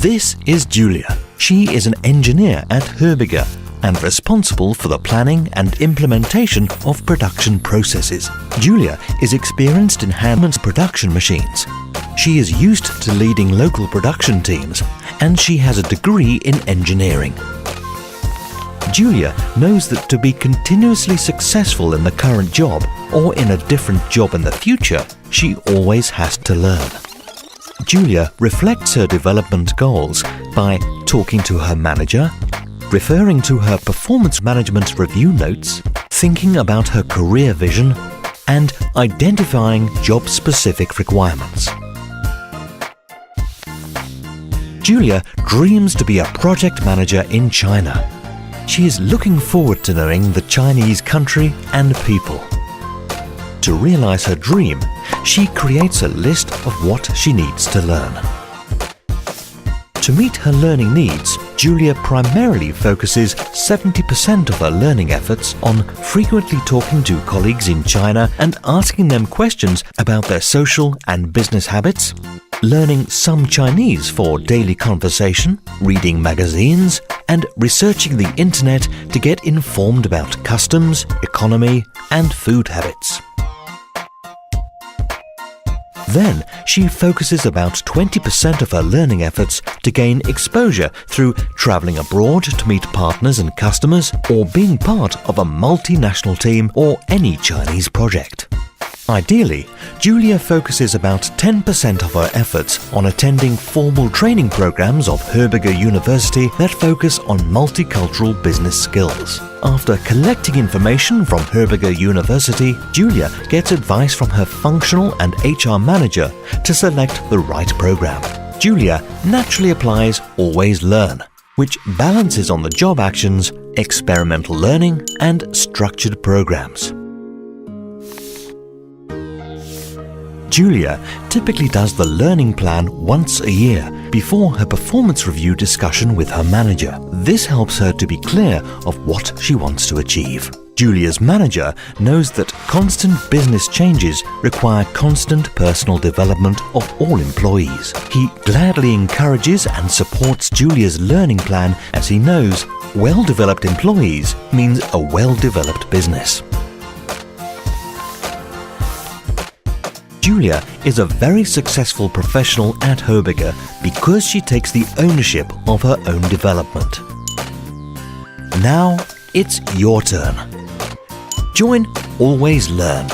This is Julia. She is an engineer at Hörbiger and responsible for the planning and implementation of production processes. Julia is experienced in hand production machines. She is used to leading local production teams, and she has a degree in engineering. Julia knows that to be continuously successful in the current job or in a different job in the future, she always has to learn. Julia reflects her development goals by talking to her manager, referring to her performance management review notes, thinking about her career vision, and identifying job-specific requirements. Julia dreams to be a project manager in China. She is looking forward to knowing the Chinese country and people. To realize her dream, she creates a list of what she needs to learn. To meet her learning needs, Julia primarily focuses 70% of her learning efforts on frequently talking to colleagues in China and asking them questions about their social and business habits, learning some Chinese for daily conversation, reading magazines, and researching the internet to get informed about customs, economy, and food habits. Then, she focuses about 20% of her learning efforts to gain exposure through traveling abroad to meet partners and customers or being part of a multinational team or any Chinese project. Ideally, Julia focuses about 10% of her efforts on attending formal training programs of Hörbiger University that focus on multicultural business skills. After collecting information from Hörbiger University, Julia gets advice from her functional and HR manager to select the right program. Julia naturally applies Always Learn, which balances on the job actions, experimental learning, and structured programs. Julia typically does the learning plan once a year before her performance review discussion with her manager. This helps her to be clear of what she wants to achieve. Julia's manager knows that constant business changes require constant personal development of all employees. He gladly encourages and supports Julia's learning plan as he knows well-developed employees means a well-developed business. Julia is a very successful professional at Hörbiger because she takes the ownership of her own development. Now it's your turn. Join Always Learn.